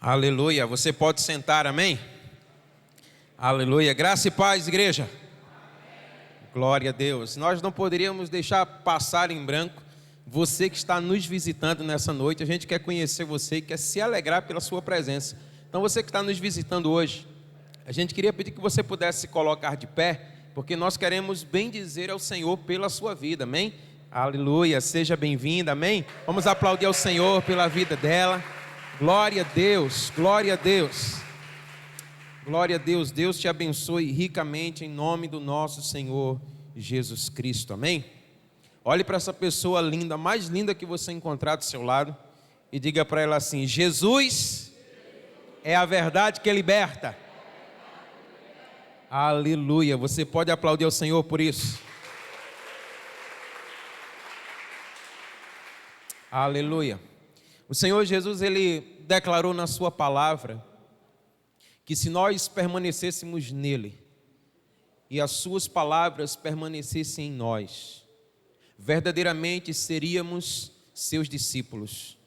Aleluia, você pode sentar, amém? Aleluia, graça e paz, igreja. Glória a Deus. Nós não poderíamos deixar passar em branco você que está nos visitando nessa noite. A gente quer conhecer você e quer se alegrar pela sua presença. Então você que está nos visitando hoje, a gente queria pedir que você pudesse se colocar de pé, porque nós queremos bendizer ao Senhor pela sua vida, amém? Aleluia, seja bem-vinda, amém? Vamos aplaudir ao Senhor pela vida dela. Glória a Deus, glória a Deus. Glória a Deus, Deus te abençoe ricamente em nome do nosso Senhor Jesus Cristo, amém? Olhe para essa pessoa linda, mais linda que você encontrar do seu lado e diga para ela assim: Jesus é a verdade que liberta. Aleluia, você pode aplaudir ao Senhor por isso. Aleluia. O Senhor Jesus, Ele declarou na sua palavra que se nós permanecêssemos nele e as suas palavras permanecessem em nós, verdadeiramente seríamos seus discípulos,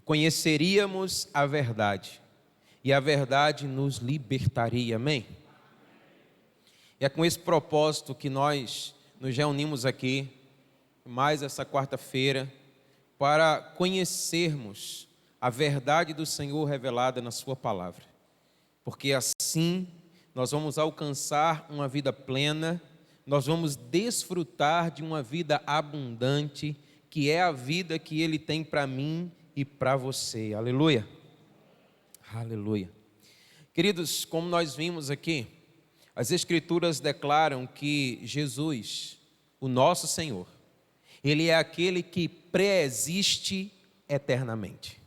conheceríamos a verdade e a verdade nos libertaria, amém? E é com esse propósito que nós nos reunimos aqui, mais essa quarta-feira, para conhecermos a verdade do Senhor revelada na sua palavra. Porque assim nós vamos alcançar uma vida plena, nós vamos desfrutar de uma vida abundante, que é a vida que Ele tem para mim e para você. Aleluia. Aleluia. Queridos, como nós vimos aqui, as Escrituras declaram que Jesus, o nosso Senhor, Ele é aquele que pré-existe eternamente.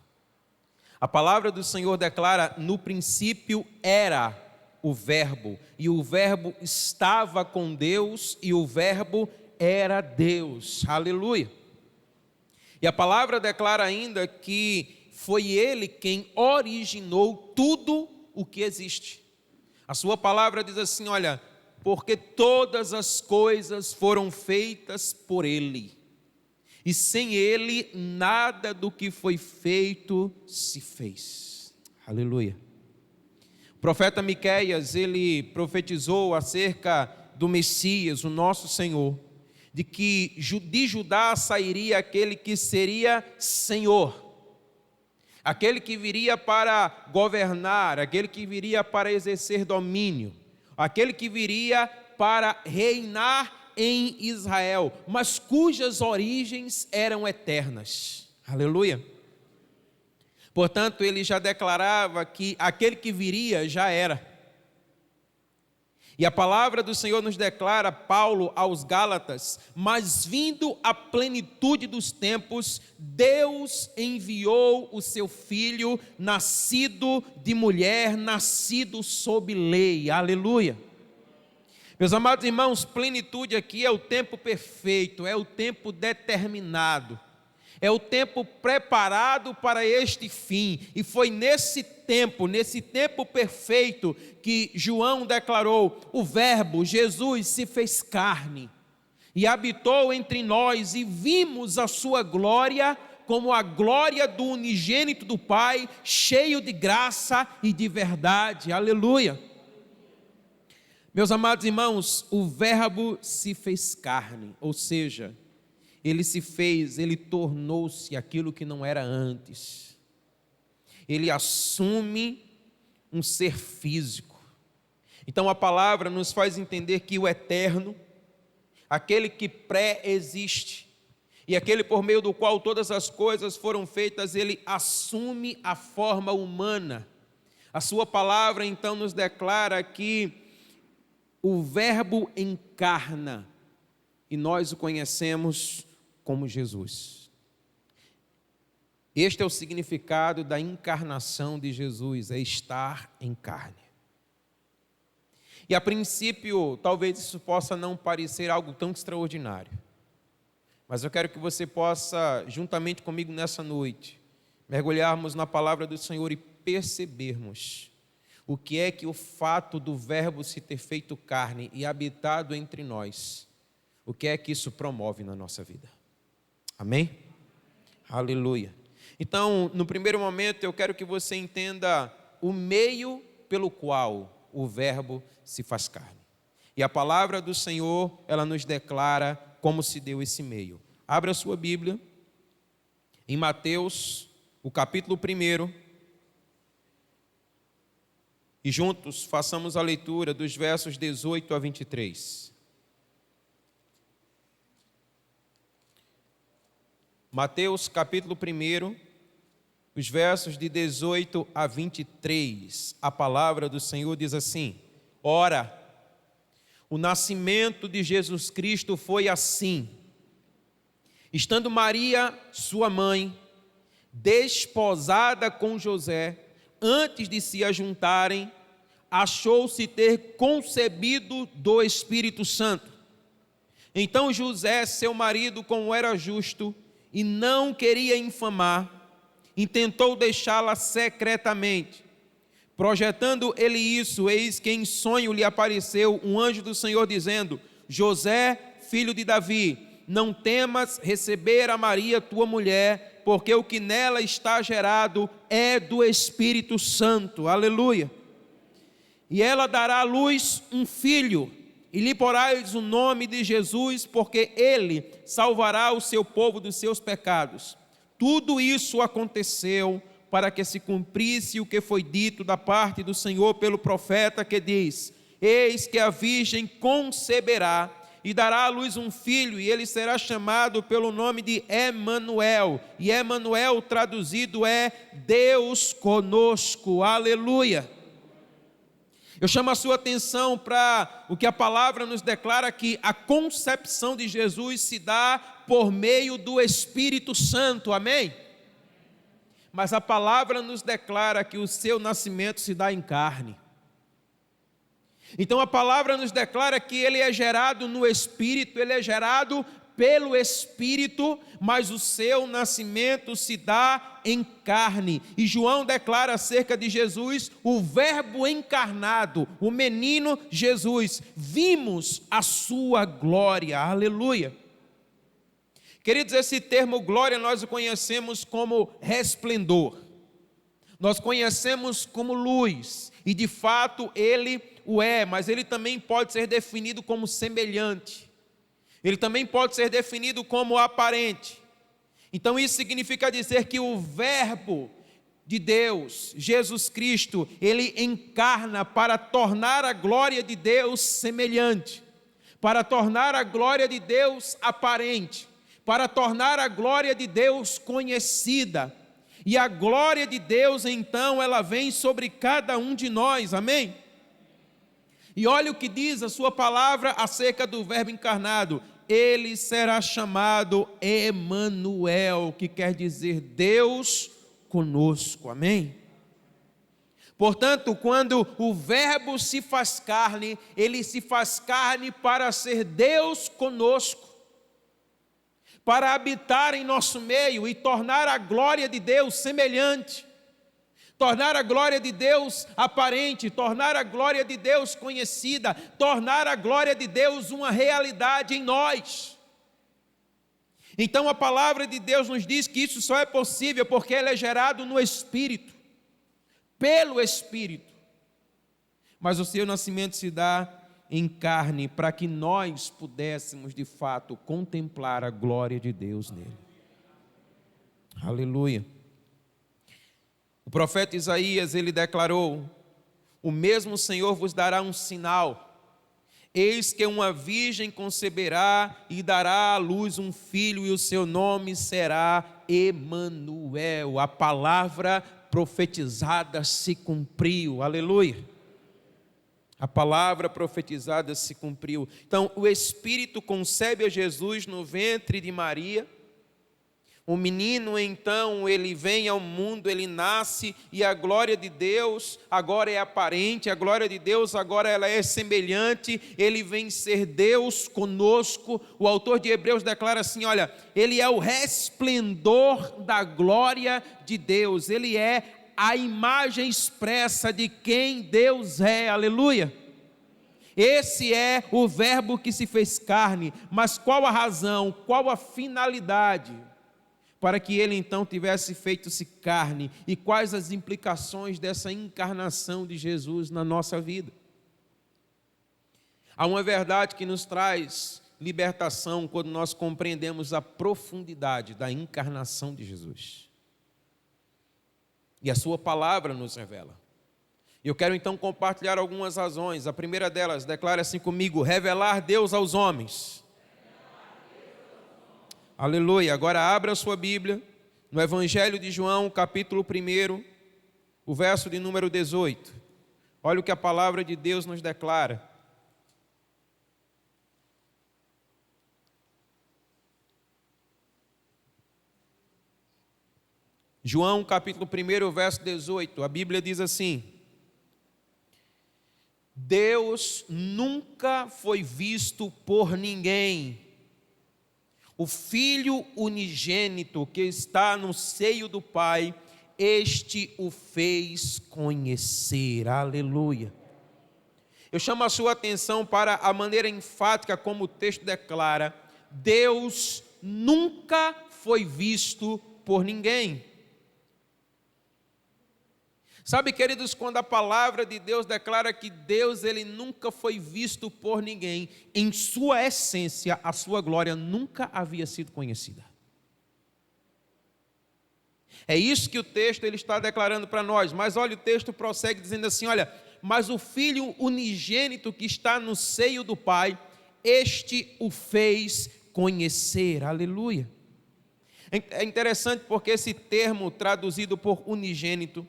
A palavra do Senhor declara: no princípio era o Verbo, e o Verbo estava com Deus, e o Verbo era Deus. Aleluia. E a palavra declara ainda que foi Ele quem originou tudo o que existe. A sua palavra diz assim: olha, porque todas as coisas foram feitas por Ele, e sem Ele nada do que foi feito se fez. Aleluia. O profeta Miqueias, ele profetizou acerca do Messias, o nosso Senhor, de que de Judá sairia aquele que seria Senhor, aquele que viria para governar, aquele que viria para exercer domínio, aquele que viria para reinar em Israel, mas cujas origens eram eternas. Aleluia. Portanto, ele já declarava que aquele que viria já era. E a palavra do Senhor nos declara, Paulo aos Gálatas: mas vindo a plenitude dos tempos, Deus enviou o seu Filho, nascido de mulher, nascido sob lei. Aleluia. Meus amados irmãos, plenitude aqui é o tempo perfeito, é o tempo determinado, é o tempo preparado para este fim. E foi nesse tempo perfeito, que João declarou: o Verbo, Jesus, se fez carne e habitou entre nós, e vimos a sua glória como a glória do unigênito do Pai, cheio de graça e de verdade. Aleluia. Meus amados irmãos, o Verbo se fez carne, ou seja, ele tornou-se aquilo que não era antes. Ele assume um ser físico. Então a palavra nos faz entender que o eterno, aquele que pré-existe, e aquele por meio do qual todas as coisas foram feitas, ele assume a forma humana. A sua palavra então nos declara que o Verbo encarna, e nós o conhecemos como Jesus. Este é o significado da encarnação de Jesus, é estar em carne. E a princípio, talvez isso possa não parecer algo tão extraordinário, mas eu quero que você possa, juntamente comigo nessa noite, mergulharmos na palavra do Senhor e percebermos o que é que o fato do Verbo se ter feito carne e habitado entre nós, o que é que isso promove na nossa vida. Amém? Aleluia. Então, no primeiro momento, eu quero que você entenda o meio pelo qual o Verbo se faz carne. E a palavra do Senhor, ela nos declara como se deu esse meio. Abra a sua Bíblia, em Mateus, o capítulo 1, e juntos façamos a leitura dos versos 18 a 23. Mateus, capítulo 1, os versos de 18 a 23. A palavra do Senhor diz assim: Ora, o nascimento de Jesus Cristo foi assim. Estando Maria, sua mãe, desposada com José, antes de se ajuntarem, achou-se ter concebido do Espírito Santo. Então José, seu marido, como era justo e não queria infamar, intentou deixá-la secretamente. Projetando ele isso, eis que em sonho lhe apareceu um anjo do Senhor dizendo: José, filho de Davi, não temas receber a Maria tua mulher, porque o que nela está gerado é do Espírito Santo. Aleluia. E ela dará à luz um filho, e lhe porás o nome de Jesus, porque ele salvará o seu povo dos seus pecados. Tudo isso aconteceu para que se cumprisse o que foi dito da parte do Senhor pelo profeta, que diz: Eis que a virgem conceberá e dará à luz um filho, e ele será chamado pelo nome de Emanuel. E Emanuel traduzido é Deus conosco. Aleluia. Eu chamo a sua atenção para o que a palavra nos declara, que a concepção de Jesus se dá por meio do Espírito Santo, amém? Mas a palavra nos declara que o seu nascimento se dá em carne. Então a palavra nos declara que ele é gerado no Espírito, ele é gerado pelo Espírito, mas o seu nascimento se dá em carne. E João declara acerca de Jesus, o Verbo encarnado, o menino Jesus. Vimos a sua glória, aleluia. Queridos, esse termo glória nós o conhecemos como resplendor. Nós conhecemos como luz, e de fato ele o é, mas ele também pode ser definido como semelhante. Ele também pode ser definido como aparente. Então isso significa dizer que o Verbo de Deus, Jesus Cristo, ele encarna para tornar a glória de Deus semelhante, para tornar a glória de Deus aparente, para tornar a glória de Deus conhecida. E a glória de Deus, então, ela vem sobre cada um de nós, amém? E olha o que diz a sua palavra acerca do Verbo encarnado: ele será chamado Emanuel, que quer dizer Deus conosco, amém? Portanto, quando o Verbo se faz carne, ele se faz carne para ser Deus conosco, para habitar em nosso meio e tornar a glória de Deus semelhante, tornar a glória de Deus aparente, tornar a glória de Deus conhecida, tornar a glória de Deus uma realidade em nós. Então a palavra de Deus nos diz que isso só é possível porque ele é gerado no Espírito, pelo Espírito. Mas o seu nascimento se dá em carne para que nós pudéssemos de fato contemplar a glória de Deus nele. Aleluia. O profeta Isaías, ele declarou: o mesmo Senhor vos dará um sinal, eis que uma virgem conceberá e dará à luz um filho, e o seu nome será Emanuel. A palavra profetizada se cumpriu, aleluia. A palavra profetizada se cumpriu. Então o Espírito concebe a Jesus no ventre de Maria. O menino, então, ele vem ao mundo, ele nasce, e a glória de Deus agora é aparente, a glória de Deus agora ela é semelhante, ele vem ser Deus conosco. O autor de Hebreus declara assim, olha, ele é o resplendor da glória de Deus, ele é a imagem expressa de quem Deus é, aleluia. Esse é o Verbo que se fez carne. Mas qual a razão, qual a finalidade? para que ele então tivesse feito-se carne, e quais as implicações dessa encarnação de Jesus na nossa vida. Há uma verdade que nos traz libertação quando nós compreendemos a profundidade da encarnação de Jesus. E a sua palavra nos revela. Eu quero então compartilhar algumas razões. A primeira delas, declara assim comigo: revelar Deus aos homens. Aleluia. Agora abra a sua Bíblia no Evangelho de João, capítulo 1, o verso de número 18. Olha o que a palavra de Deus nos declara. João, capítulo 1, verso 18, a Bíblia diz assim: Deus nunca foi visto por ninguém. O Filho unigênito que está no seio do Pai, este o fez conhecer. Aleluia. Eu chamo a sua atenção para a maneira enfática como o texto declara: Deus nunca foi visto por ninguém. Sabe, queridos, quando a palavra de Deus declara que Deus ele nunca foi visto por ninguém, em sua essência, a sua glória nunca havia sido conhecida. É isso que o texto ele está declarando para nós. Mas olha, o texto prossegue dizendo assim: olha, mas o Filho unigênito que está no seio do Pai, este o fez conhecer. Aleluia. É interessante porque esse termo traduzido por unigênito,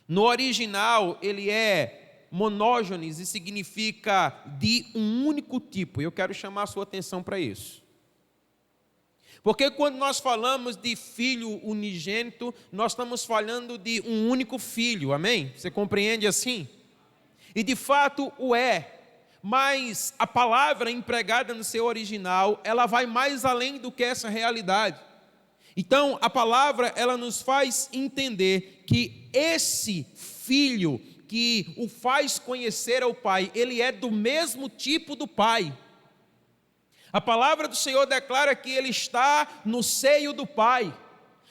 no original, ele é monógenes e significa de um único tipo. Eu quero chamar a sua atenção para isso. Porque quando nós falamos de filho unigênito, nós estamos falando de um único filho, amém? Você compreende assim? E de fato o é, mas a palavra empregada no seu original, ela vai mais além do que essa realidade. Então, a palavra, ela nos faz entender que esse filho que o faz conhecer ao Pai, ele é do mesmo tipo do Pai. A palavra do Senhor declara que ele está no seio do Pai.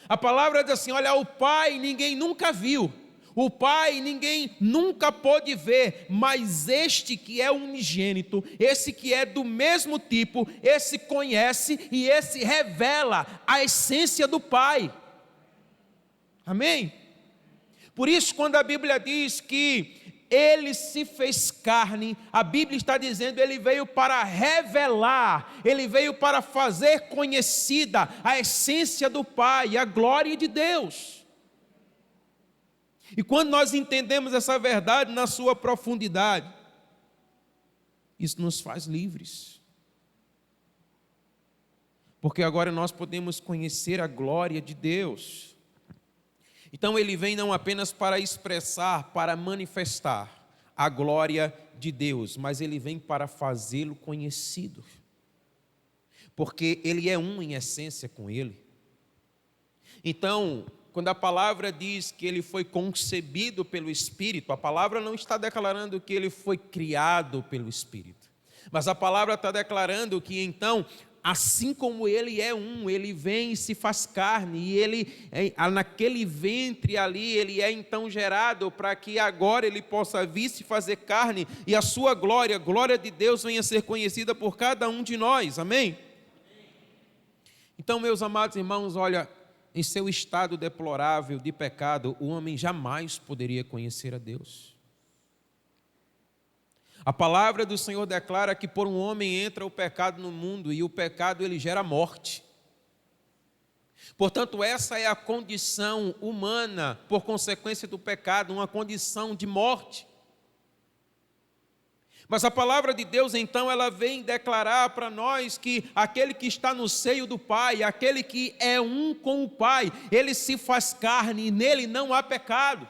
A palavra diz assim: olha, o Pai ninguém nunca viu, o Pai ninguém nunca pôde ver, mas este que é unigênito, esse que é do mesmo tipo, esse conhece e esse revela a essência do Pai. Amém? Por isso, quando a Bíblia diz que ele se fez carne, a Bíblia está dizendo ele veio para revelar, ele veio para fazer conhecida a essência do Pai, a glória de Deus. E quando nós entendemos essa verdade na sua profundidade, isso nos faz livres. Porque agora nós podemos conhecer a glória de Deus. Então ele vem não apenas para expressar, para manifestar a glória de Deus, mas ele vem para fazê-lo conhecido. Porque ele é um em essência com ele. Então, quando a palavra diz que ele foi concebido pelo Espírito, a palavra não está declarando que ele foi criado pelo Espírito, mas a palavra está declarando que então, assim como ele é um, ele vem e se faz carne, e ele, naquele ventre ali, ele é então gerado para que agora ele possa vir se fazer carne, e a sua glória, a glória de Deus venha a ser conhecida por cada um de nós, amém? Então, meus amados irmãos, olha, em seu estado deplorável de pecado, o homem jamais poderia conhecer a Deus. A palavra do Senhor declara que por um homem entra o pecado no mundo, e o pecado ele gera morte. Portanto, essa é a condição humana, por consequência do pecado, uma condição de morte. Mas a palavra de Deus, então, ela vem declarar para nós que aquele que está no seio do Pai, aquele que é um com o Pai, ele se faz carne e nele não há pecado,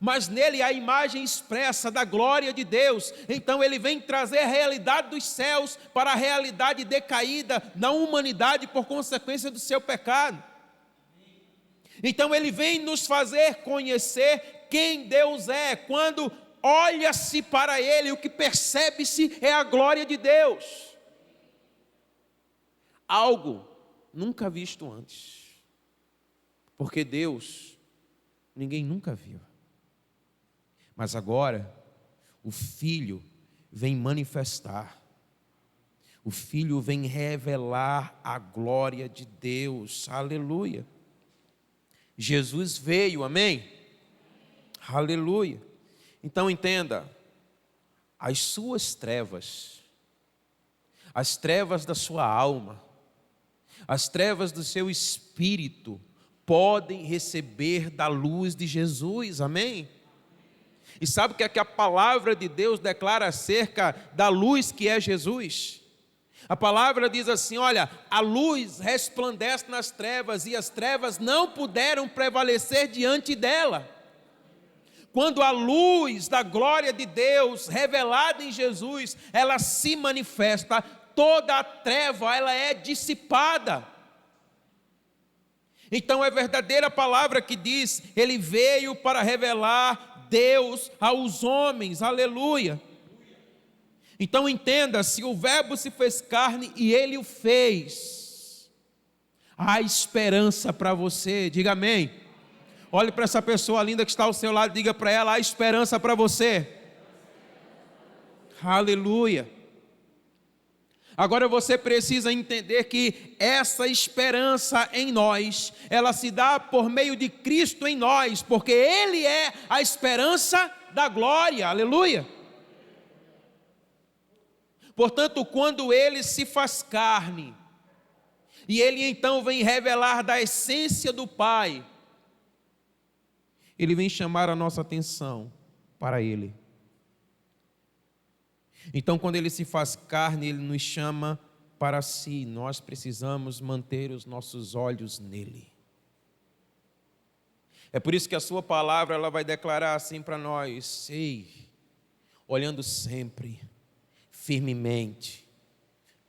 mas nele há a imagem expressa da glória de Deus. Então ele vem trazer a realidade dos céus para a realidade decaída da humanidade por consequência do seu pecado. Então ele vem nos fazer conhecer quem Deus é. Quando olha-se para ele, o que percebe-se é a glória de Deus. Algo nunca visto antes. Porque Deus, ninguém nunca viu. Mas agora, o Filho vem manifestar. O Filho vem revelar a glória de Deus. Aleluia. Jesus veio, amém? Aleluia. Então entenda, as suas trevas, as trevas da sua alma, as trevas do seu espírito, podem receber da luz de Jesus, amém? E sabe o que é que a palavra de Deus declara acerca da luz que é Jesus? A palavra diz assim, olha, a luz resplandece nas trevas e as trevas não puderam prevalecer diante dela. Quando a luz da glória de Deus revelada em Jesus, ela se manifesta, toda a treva ela é dissipada. Então é verdadeira a palavra que diz, ele veio para revelar Deus aos homens, aleluia. Então entenda, se o verbo se fez carne e ele o fez, há esperança para você, diga amém. Olhe para essa pessoa linda que está ao seu lado, diga para ela, há esperança para você. Aleluia. Agora você precisa entender que essa esperança em nós, ela se dá por meio de Cristo em nós, porque Ele é a esperança da glória, aleluia. Portanto, quando Ele se faz carne, e Ele então vem revelar da essência do Pai, Ele vem chamar a nossa atenção para Ele. Então, quando Ele se faz carne, Ele nos chama para si. Nós precisamos manter os nossos olhos nele. É por isso que a sua palavra ela vai declarar assim para nós: sei, olhando sempre, firmemente,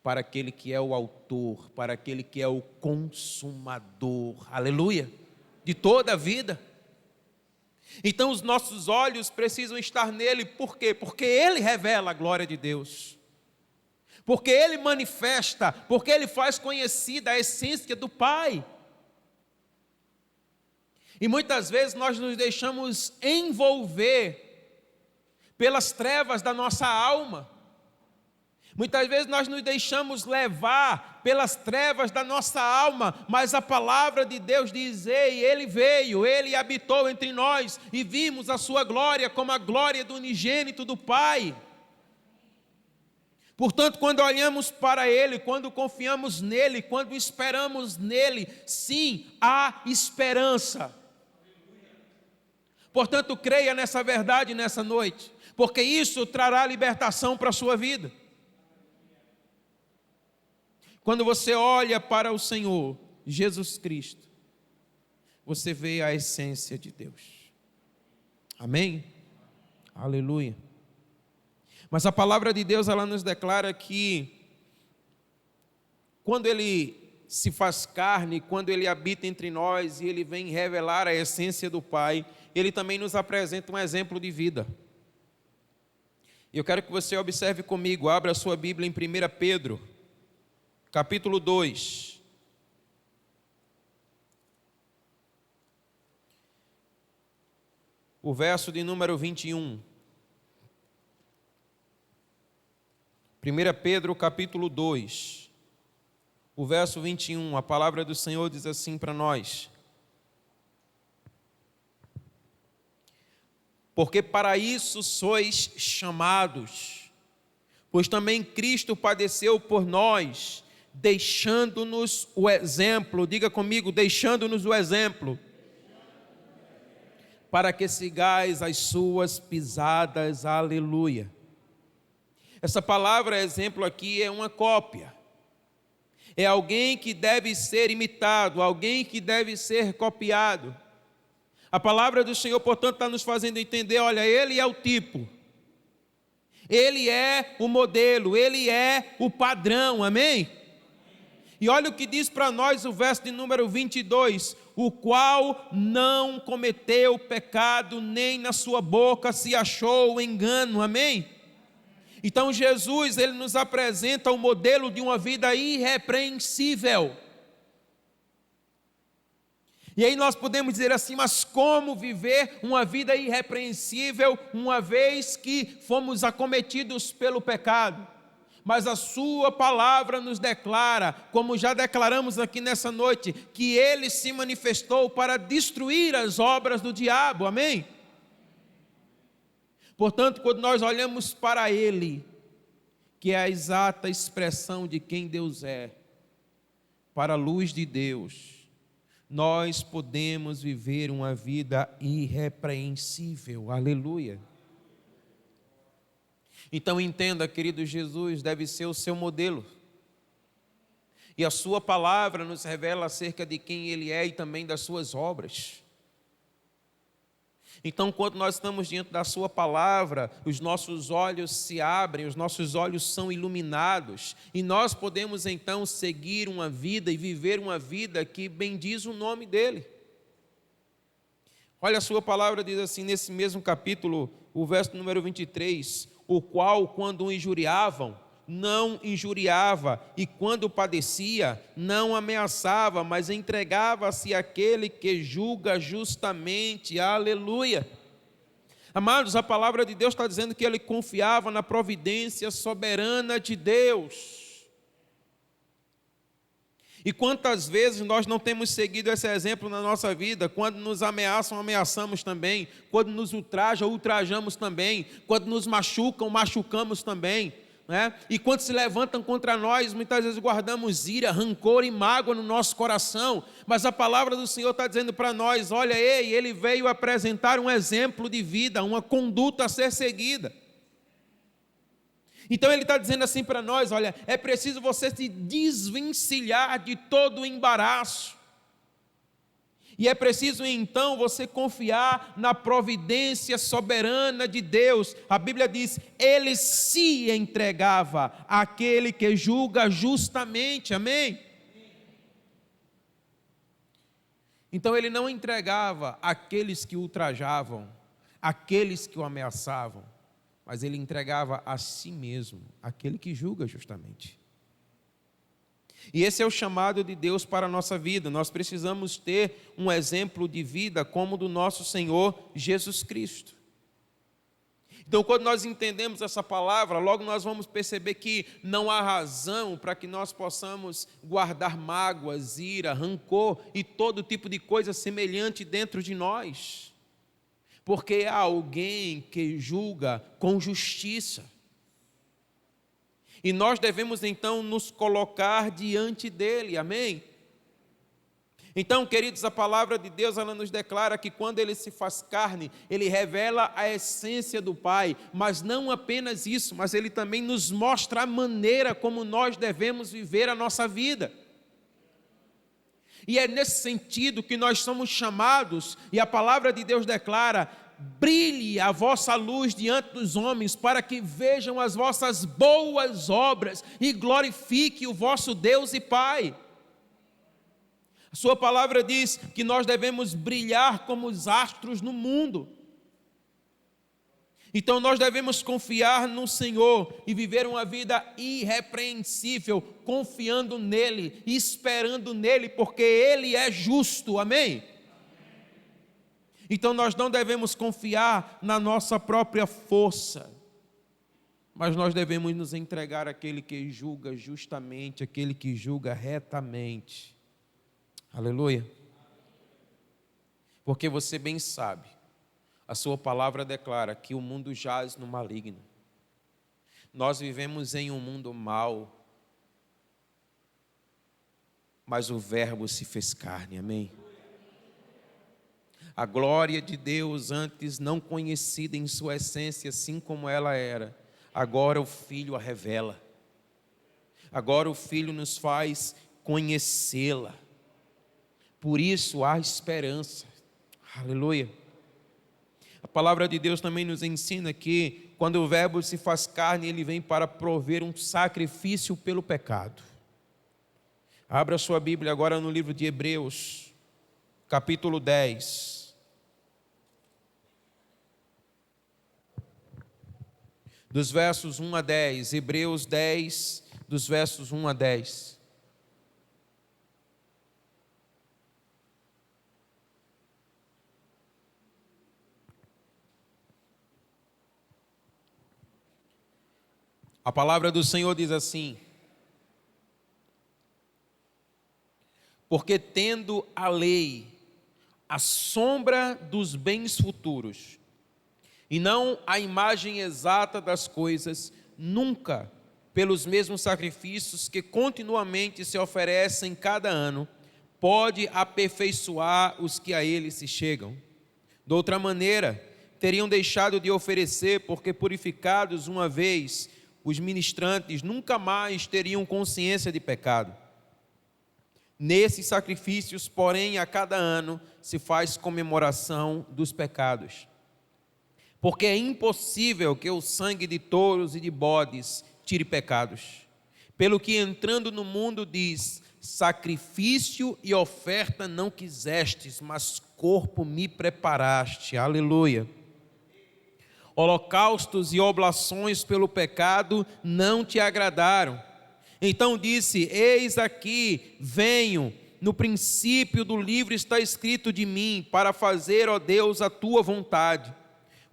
para aquele que é o autor, para aquele que é o consumador, aleluia, de toda a vida. Então os nossos olhos precisam estar nele, por quê? Porque ele revela a glória de Deus, porque ele manifesta, porque ele faz conhecida a essência do Pai. E muitas vezes nós nos deixamos envolver pelas trevas da nossa alma. Muitas vezes nós nos deixamos levar pelas trevas da nossa alma, mas a palavra de Deus diz, ei, Ele veio, Ele habitou entre nós e vimos a sua glória como a glória do unigênito do Pai. Portanto, quando olhamos para Ele, quando confiamos nele, quando esperamos nele, sim, há esperança. Portanto, creia nessa verdade nessa noite, porque isso trará libertação para a sua vida. Quando você olha para o Senhor Jesus Cristo, você vê a essência de Deus. Amém? Aleluia. Mas a palavra de Deus, ela nos declara que quando Ele se faz carne, quando Ele habita entre nós e Ele vem revelar a essência do Pai, Ele também nos apresenta um exemplo de vida. E eu quero que você observe comigo, abra a sua Bíblia em 1 Pedro, capítulo 2. O verso de número 21. 1 Pedro, capítulo 2. O verso 21. A palavra do Senhor diz assim para nós: porque para isso sois chamados, pois também Cristo padeceu por nós, deixando-nos o exemplo, diga comigo, deixando-nos o exemplo, para que sigais as suas pisadas, aleluia. Essa palavra exemplo aqui é uma cópia, é alguém que deve ser imitado, alguém que deve ser copiado. A palavra do Senhor, portanto, está nos fazendo entender, olha, Ele é o tipo, Ele é o modelo, Ele é o padrão, amém? E olha o que diz para nós o verso de número 22, o qual não cometeu pecado, nem na sua boca se achou engano, amém? Então Jesus, Ele nos apresenta o modelo de uma vida irrepreensível. E aí nós podemos dizer assim, mas como viver uma vida irrepreensível, uma vez que fomos acometidos pelo pecado? Mas a sua palavra nos declara, como já declaramos aqui nessa noite, que ele se manifestou para destruir as obras do diabo, amém? Portanto, quando nós olhamos para ele, que é a exata expressão de quem Deus é, para a luz de Deus, nós podemos viver uma vida irrepreensível, aleluia. Então entenda, querido, Jesus deve ser o seu modelo, e a sua palavra nos revela acerca de quem ele é e também das suas obras. Então, quando nós estamos diante da sua palavra, os nossos olhos se abrem, os nossos olhos são iluminados, e nós podemos então seguir uma vida e viver uma vida que bendiz o nome dele. Olha, a sua palavra diz assim, nesse mesmo capítulo, o verso número 23, o qual, quando o injuriavam, não injuriava, e quando padecia, não ameaçava, mas entregava-se àquele que julga justamente, aleluia. Amados, a palavra de Deus está dizendo que ele confiava na providência soberana de Deus. E quantas vezes nós não temos seguido esse exemplo na nossa vida? Quando nos ameaçam, ameaçamos também. Quando nos ultrajam, ultrajamos também. Quando nos machucam, machucamos também. Né? E quando se levantam contra nós, muitas vezes guardamos ira, rancor e mágoa no nosso coração. Mas a palavra do Senhor está dizendo para nós, olha, ele veio apresentar um exemplo de vida, uma conduta a ser seguida. Então ele está dizendo assim para nós, olha, é preciso você se desvencilhar de todo o embaraço. E é preciso então você confiar na providência soberana de Deus. A Bíblia diz, ele se entregava àquele que julga justamente, amém? Então ele não entregava àqueles que o ultrajavam, àqueles que o ameaçavam, mas ele entregava a si mesmo, aquele que julga justamente. E esse é o chamado de Deus para a nossa vida. Nós precisamos ter um exemplo de vida como o do nosso Senhor Jesus Cristo. Então, quando nós entendemos essa palavra, logo nós vamos perceber que não há razão para que nós possamos guardar mágoas, ira, rancor e todo tipo de coisa semelhante dentro de nós. Porque há alguém que julga com justiça. E nós devemos então nos colocar diante dele, amém? Então, queridos, a palavra de Deus, ela nos declara que quando ele se faz carne, ele revela a essência do Pai, mas não apenas isso, mas ele também nos mostra a maneira como nós devemos viver a nossa vida. E é nesse sentido que nós somos chamados, e a palavra de Deus declara, brilhe a vossa luz diante dos homens, para que vejam as vossas boas obras e glorifique o vosso Deus e Pai. A sua palavra diz que nós devemos brilhar como os astros no mundo. Então nós devemos confiar no Senhor e viver uma vida irrepreensível, confiando nele, esperando nele, porque ele é justo, amém? Então nós não devemos confiar na nossa própria força, mas nós devemos nos entregar àquele que julga justamente, àquele que julga retamente. Aleluia. Porque você bem sabe, a sua palavra declara que o mundo jaz no maligno. Nós vivemos em um mundo mau, mas o Verbo se fez carne, amém? A glória de Deus, antes não conhecida em sua essência, assim como ela era, agora o Filho a revela. Agora o Filho nos faz conhecê-la. Por isso há esperança. Aleluia. A palavra de Deus também nos ensina que quando o Verbo se faz carne, ele vem para prover um sacrifício pelo pecado. Abra sua Bíblia agora no livro de Hebreus, capítulo 10. Dos versos 1 a 10, Hebreus 10, dos versos 1 a 10. A palavra do Senhor diz assim: porque tendo a lei a sombra dos bens futuros, e não a imagem exata das coisas, nunca, pelos mesmos sacrifícios que continuamente se oferecem cada ano, pode aperfeiçoar os que a ele se chegam. De outra maneira, teriam deixado de oferecer, porque purificados uma vez, os ministrantes nunca mais teriam consciência de pecado. Nesses sacrifícios, porém, a cada ano se faz comemoração dos pecados. Porque é impossível que o sangue de touros e de bodes tire pecados. Pelo que entrando no mundo diz: sacrifício e oferta não quisestes, mas corpo me preparaste. Aleluia. Holocaustos e oblações pelo pecado não te agradaram. Então disse: eis aqui, venho. No princípio do livro está escrito de mim, para fazer, ó Deus, a tua vontade.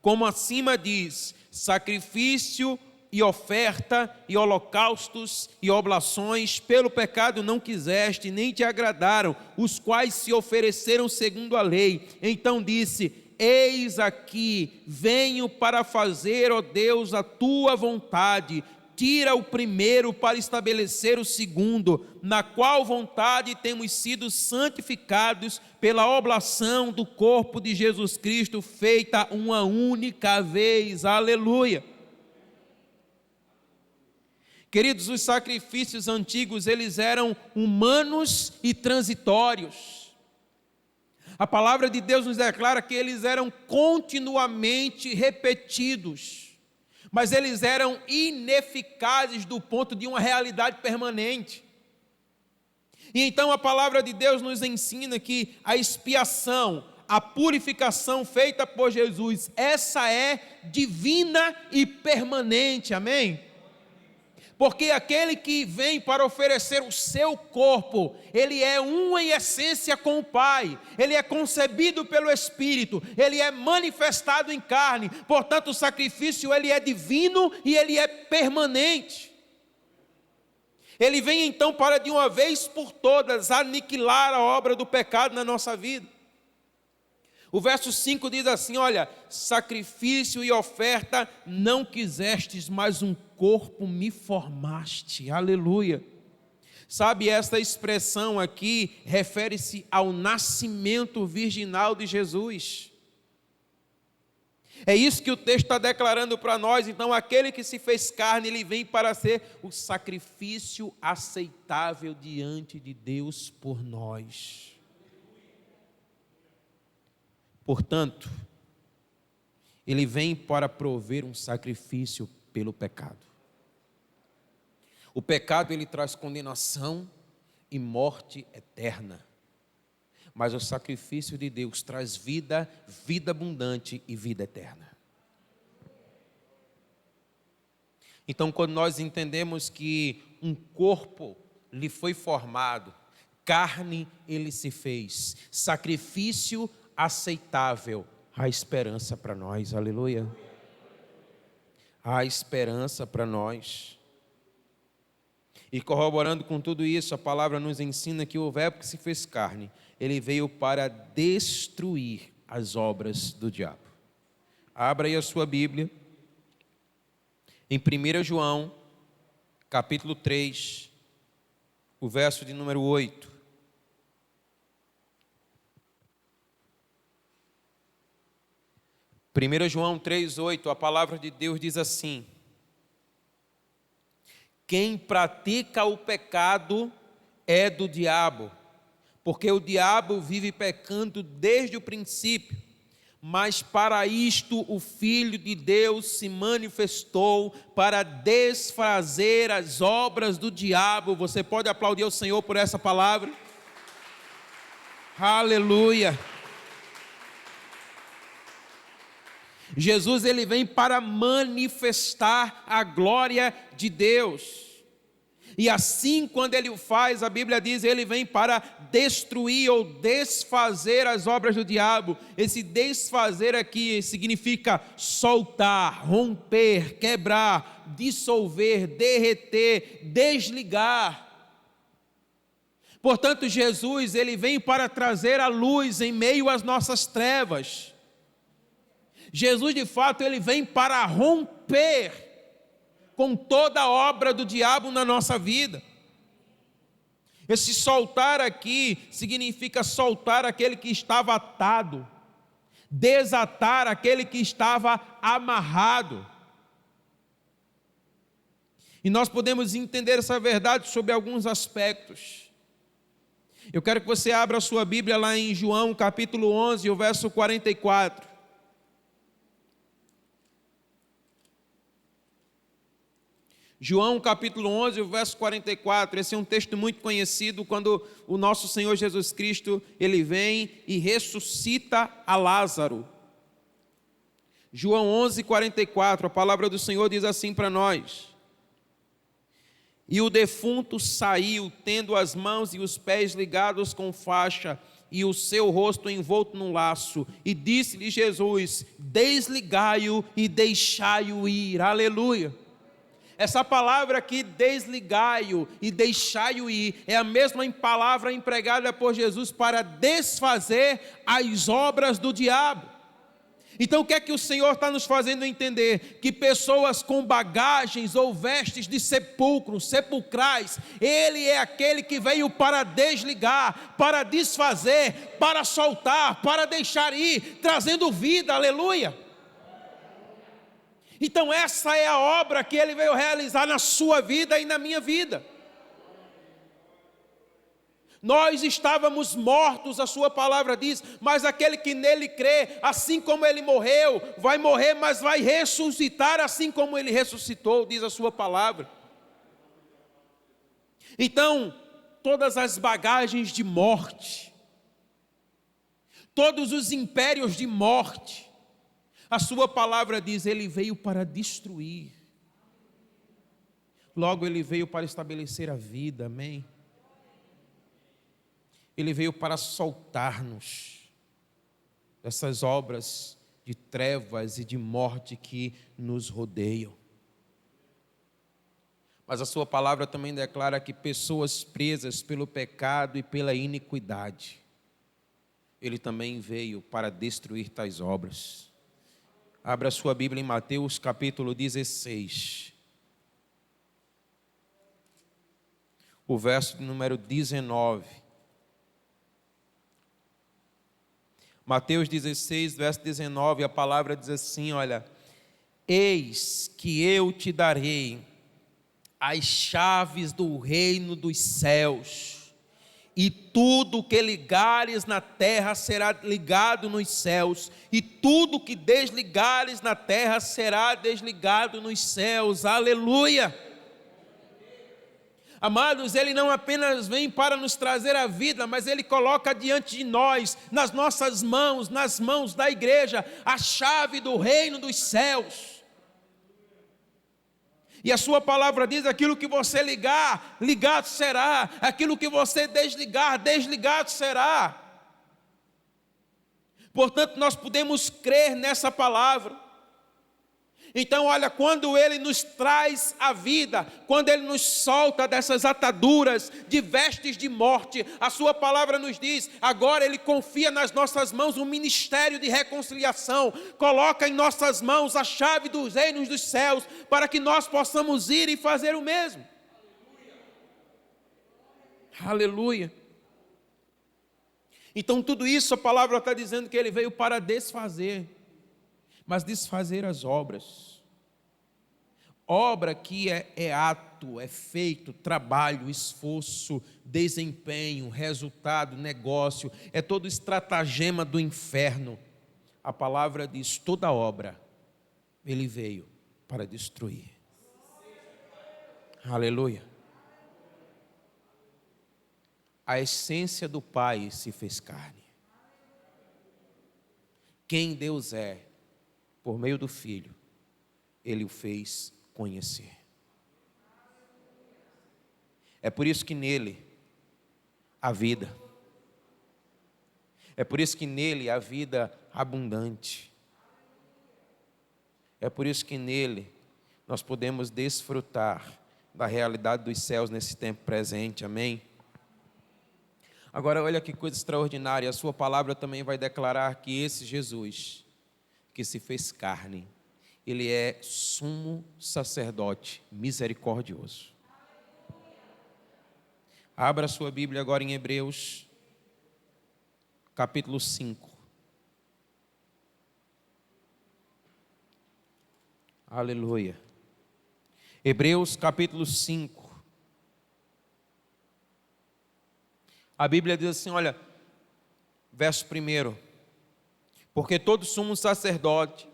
Como acima diz: sacrifício e oferta e holocaustos e oblações pelo pecado não quiseste, nem te agradaram, os quais se ofereceram segundo a lei. Então disse: eis aqui, venho para fazer, ó Deus, a tua vontade. Tira o primeiro para estabelecer o segundo, na qual vontade temos sido santificados pela oblação do corpo de Jesus Cristo, feita uma única vez. Aleluia. Queridos, os sacrifícios antigos, eles eram humanos e transitórios. A palavra de Deus nos declara que eles eram continuamente repetidos, mas eles eram ineficazes do ponto de uma realidade permanente. E então a palavra de Deus nos ensina que a expiação, a purificação feita por Jesus, essa é divina e permanente, amém? Porque aquele que vem para oferecer o seu corpo, ele é uma em essência com o Pai, ele é concebido pelo Espírito, ele é manifestado em carne, portanto o sacrifício ele é divino e ele é permanente. Ele vem então para de uma vez por todas aniquilar a obra do pecado na nossa vida. O verso 5 diz assim: olha, sacrifício e oferta não quisestes, mas um corpo me formaste. Aleluia. Sabe, esta expressão aqui refere-se ao nascimento virginal de Jesus. É isso que o texto está declarando para nós. Então, aquele que se fez carne, ele vem para ser o sacrifício aceitável diante de Deus por nós. Portanto, ele vem para prover um sacrifício pelo pecado. O pecado ele traz condenação e morte eterna. Mas o sacrifício de Deus traz vida, vida abundante e vida eterna. Então, quando nós entendemos que um corpo lhe foi formado, carne ele se fez, sacrifício aceitável, há esperança para nós, aleluia. Há esperança para nós. E corroborando com tudo isso, a palavra nos ensina que o verbo que se fez carne, ele veio para destruir as obras do diabo. Abra aí a sua Bíblia, em 1 João, capítulo 3, o verso de número 8. 1 João 3,8, a palavra de Deus diz assim: quem pratica o pecado é do diabo, porque o diabo vive pecando desde o princípio, mas para isto o Filho de Deus se manifestou, para desfazer as obras do diabo. Você pode aplaudir ao Senhor por essa palavra? Aleluia! Jesus ele vem para manifestar a glória de Deus. E assim, quando ele o faz, a Bíblia diz, ele vem para destruir ou desfazer as obras do diabo. Esse desfazer aqui significa soltar, romper, quebrar, dissolver, derreter, desligar. Portanto, Jesus, ele vem para trazer a luz em meio às nossas trevas. Jesus, de fato, ele vem para romper com toda a obra do diabo na nossa vida. Esse soltar aqui significa soltar aquele que estava atado, desatar aquele que estava amarrado. E nós podemos entender essa verdade sobre alguns aspectos. Eu quero que você abra a sua Bíblia lá em João capítulo 11, o verso 44. João capítulo 11, o verso 44, esse é um texto muito conhecido quando o nosso Senhor Jesus Cristo, ele vem e ressuscita a Lázaro. João 11, 44, a palavra do Senhor diz assim para nós: E o defunto saiu, tendo as mãos e os pés ligados com faixa, e o seu rosto envolto num laço, e disse-lhe Jesus: Desligai-o e deixai-o ir. Aleluia. Essa palavra aqui, desligai-o e deixai-o ir, é a mesma palavra empregada por Jesus para desfazer as obras do diabo. Então o que é que o Senhor está nos fazendo entender? Que pessoas com bagagens ou vestes de sepulcro, sepulcrais, Ele é aquele que veio para desligar, para desfazer, para soltar, para deixar ir, trazendo vida, aleluia. Então essa é a obra que Ele veio realizar na sua vida e na minha vida. Nós estávamos mortos, a sua palavra diz, mas aquele que nele crê, assim como ele morreu, vai morrer, mas vai ressuscitar assim como ele ressuscitou, diz a sua palavra. Então, todas as bagagens de morte, todos os impérios de morte, a sua palavra diz, ele veio para destruir. Logo ele veio para estabelecer a vida, amém? Ele veio para soltar-nos dessas obras de trevas e de morte que nos rodeiam. Mas a sua palavra também declara que pessoas presas pelo pecado e pela iniquidade, Ele também veio para destruir tais obras. Abra a sua Bíblia em Mateus capítulo 16. O verso de número 19. Mateus 16, verso 19, a palavra diz assim, olha: Eis que eu te darei as chaves do reino dos céus, e tudo que ligares na terra será ligado nos céus, e tudo que desligares na terra será desligado nos céus. Aleluia! Amados, Ele não apenas vem para nos trazer a vida, mas Ele coloca diante de nós, nas nossas mãos, nas mãos da igreja, a chave do reino dos céus. E a sua palavra diz, aquilo que você ligar, ligado será. Aquilo que você desligar, desligado será. Portanto, nós podemos crer nessa palavra. Então, olha, quando Ele nos traz a vida, quando Ele nos solta dessas ataduras de vestes de morte, a sua palavra nos diz, agora Ele confia nas nossas mãos um ministério de reconciliação, coloca em nossas mãos a chave dos reinos dos céus, para que nós possamos ir e fazer o mesmo. Aleluia. Então tudo isso a palavra está dizendo que Ele veio para desfazer, mas desfazer as obras. Obra que é ato, é feito, trabalho, esforço, desempenho, resultado, negócio, é todo estratagema do inferno. A palavra diz, toda obra, Ele veio para destruir. Aleluia. A essência do Pai se fez carne. Quem Deus é, por meio do Filho, Ele o fez conhecer. É por isso que nele há vida. É por isso que nele há vida abundante. É por isso que nele nós podemos desfrutar da realidade dos céus nesse tempo presente, amém? Agora olha que coisa extraordinária, a sua palavra também vai declarar que esse Jesus, que se fez carne, ele é sumo sacerdote misericordioso. Abra sua Bíblia agora em Hebreus, capítulo 5. Aleluia. Hebreus, capítulo 5. A Bíblia diz assim, olha, verso 1. Porque todo sumo sacerdote,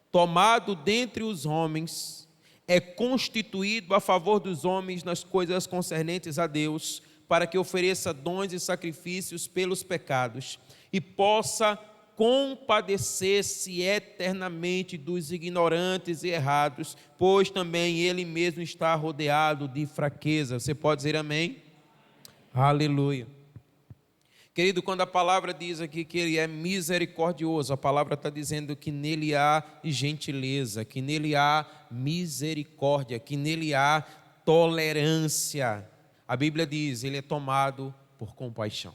tomado dentre os homens, é constituído a favor dos homens nas coisas concernentes a Deus, para que ofereça dons e sacrifícios pelos pecados, e possa compadecer-se eternamente dos ignorantes e errados, pois também ele mesmo está rodeado de fraqueza. Você pode dizer amém? Aleluia. Querido, quando a palavra diz aqui que ele é misericordioso, a palavra está dizendo que nele há gentileza, que nele há misericórdia, que nele há tolerância. A Bíblia diz, ele é tomado por compaixão.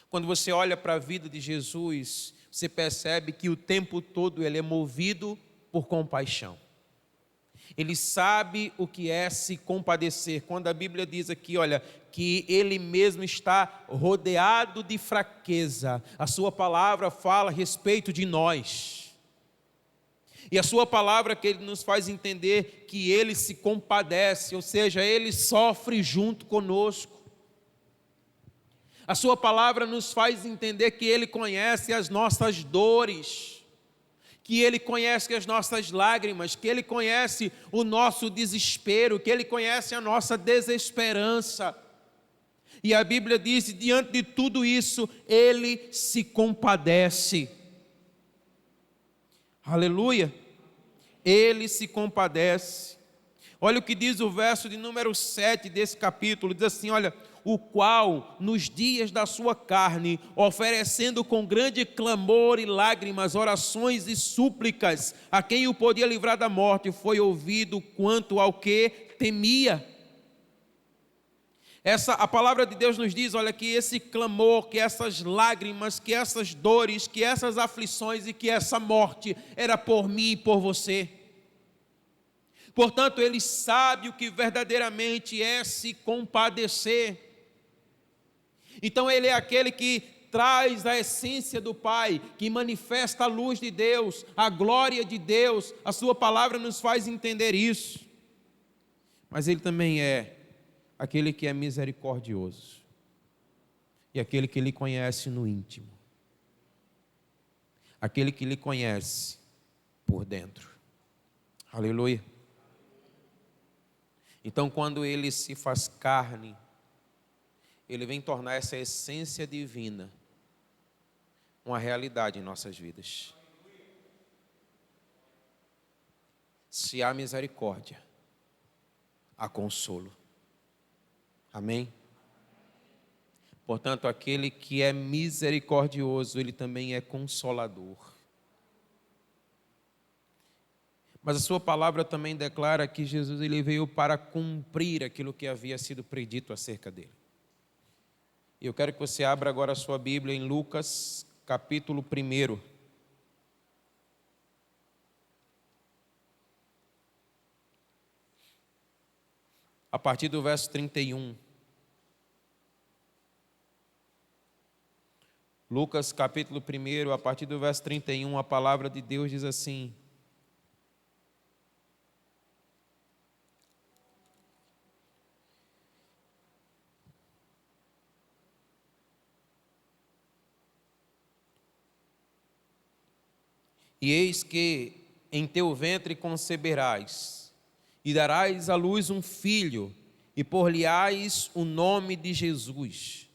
Quando você olha para a vida de Jesus, você percebe que o tempo todo ele é movido por compaixão. Ele sabe o que é se compadecer. Quando a Bíblia diz aqui, olha, que ele mesmo está rodeado de fraqueza, a sua palavra fala a respeito de nós. E a sua palavra que ele nos faz entender que ele se compadece, ou seja, ele sofre junto conosco. A sua palavra nos faz entender que ele conhece as nossas dores, que ele conhece as nossas lágrimas, que ele conhece o nosso desespero, que ele conhece a nossa desesperança. E a Bíblia diz, diante de tudo isso, ele se compadece. Aleluia. Ele se compadece. Olha o que diz o verso de número 7 desse capítulo, diz assim, olha, o qual nos dias da sua carne, oferecendo com grande clamor e lágrimas, orações e súplicas, a quem o podia livrar da morte, foi ouvido quanto ao que temia. A palavra de Deus nos diz, olha, que esse clamor, que essas lágrimas, que essas dores, que essas aflições e que essa morte era por mim e por você. Portanto, ele sabe o que verdadeiramente é se compadecer. Então ele é aquele que traz a essência do Pai, que manifesta a luz de Deus, a glória de Deus. A sua palavra nos faz entender isso. Mas ele também é aquele que é misericordioso e aquele que lhe conhece no íntimo, aquele que lhe conhece por dentro. Aleluia. Então, quando ele se faz carne, ele vem tornar essa essência divina uma realidade em nossas vidas. Se há misericórdia, há consolo. Amém? Portanto, aquele que é misericordioso, ele também é consolador. Mas a sua palavra também declara que Jesus ele veio para cumprir aquilo que havia sido predito acerca dele. E eu quero que você abra agora a sua Bíblia em Lucas, capítulo 1. A partir do verso 31. Lucas, capítulo 1, a partir do verso 31, a palavra de Deus diz assim: E eis que em teu ventre conceberás, e darás à luz um filho, e por-lhe-ás o nome de Jesus.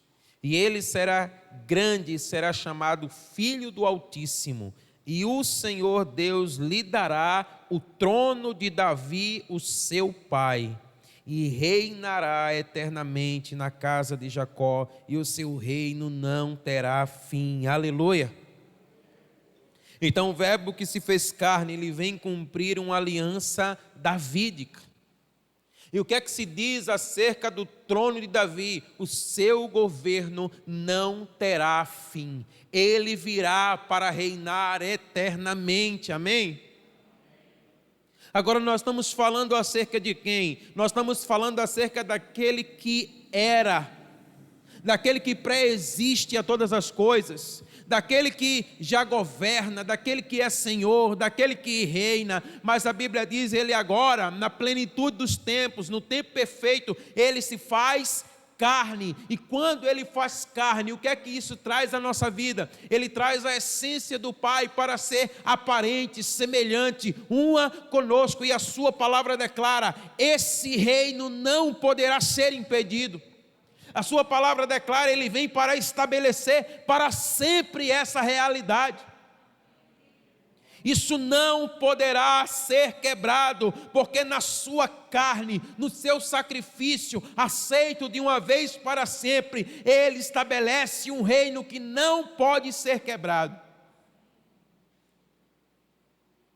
E ele será grande e será chamado Filho do Altíssimo, e o Senhor Deus lhe dará o trono de Davi, o seu pai. e reinará eternamente na casa de Jacó, e o seu reino não terá fim. Aleluia. Então o verbo que se fez carne, ele vem cumprir uma aliança davídica. E o que é que se diz acerca do trono de Davi? O seu governo não terá fim. Ele virá para reinar eternamente. Amém? Agora nós estamos falando acerca de quem? Nós estamos falando acerca daquele que era, daquele que pré-existe a todas as coisas, daquele que já governa, daquele que é Senhor, daquele que reina. Mas a Bíblia diz, ele agora, na plenitude dos tempos, no tempo perfeito, ele se faz carne. E quando ele faz carne, o que é que isso traz à nossa vida? Ele traz a essência do Pai para ser aparente, semelhante, uma conosco. E a sua palavra declara: esse reino não poderá ser impedido. A sua palavra declara, ele vem para estabelecer para sempre essa realidade. Isso não poderá ser quebrado, porque na sua carne, no seu sacrifício, aceito de uma vez para sempre, ele estabelece um reino que não pode ser quebrado.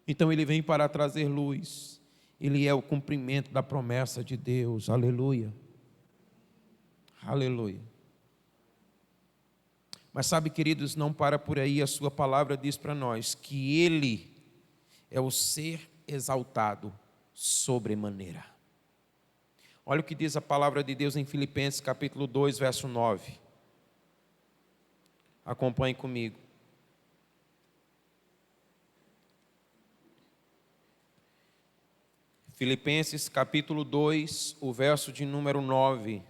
Então ele vem para trazer luz, ele é o cumprimento da promessa de Deus, aleluia. Aleluia. Mas sabe, queridos, não para por aí. A sua palavra diz para nós que ele é o ser exaltado sobremaneira. Olha o que diz a palavra de Deus em Filipenses capítulo 2, verso 9. Acompanhe comigo. Filipenses capítulo 2, o verso de número 9.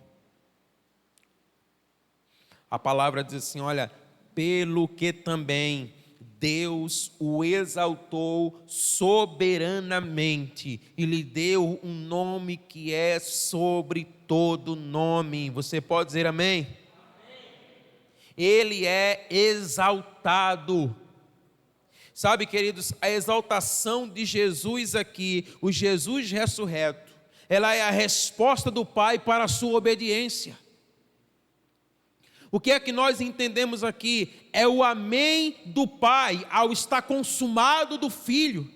A palavra diz assim, olha, pelo que também Deus o exaltou soberanamente e lhe deu um nome que é sobre todo nome. Você pode dizer amém? Amém. Ele é exaltado. Sabe, queridos, a exaltação de Jesus aqui, o Jesus ressurreto, ela é a resposta do Pai para a sua obediência. O que é que nós entendemos aqui? É o amém do Pai ao estar consumado do Filho.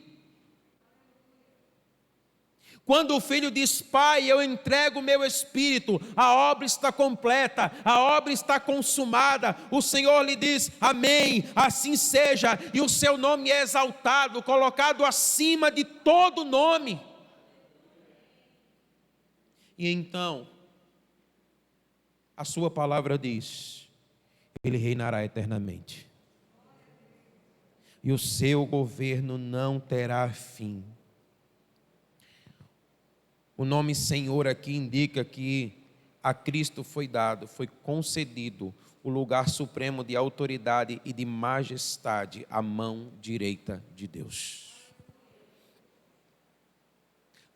Quando o Filho diz, Pai, eu entrego o meu espírito, a obra está completa, a obra está consumada, o Senhor lhe diz, amém, assim seja, e o seu nome é exaltado, colocado acima de todo nome. E então, a sua palavra diz, ele reinará eternamente. E o seu governo não terá fim. O nome Senhor aqui indica que a Cristo foi dado, foi concedido o lugar supremo de autoridade e de majestade à mão direita de Deus.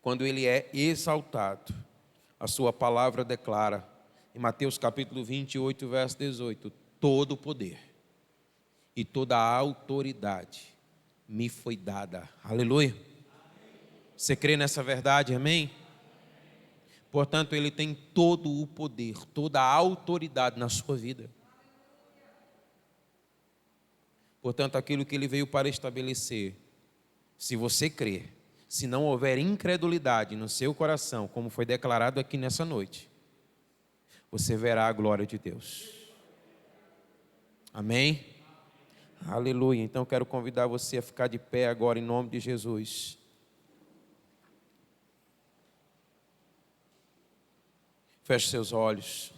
Quando ele é exaltado, a sua palavra declara, em Mateus capítulo 28, verso 18, todo o poder e toda a autoridade me foi dada. Aleluia. Você crê nessa verdade, amém? Portanto, ele tem todo o poder, toda a autoridade na sua vida. Portanto, aquilo que ele veio para estabelecer, se você crer, se não houver incredulidade no seu coração, como foi declarado aqui nessa noite, você verá a glória de Deus. Amém? Aleluia. Então quero convidar você a ficar de pé agora em nome de Jesus. Feche seus olhos.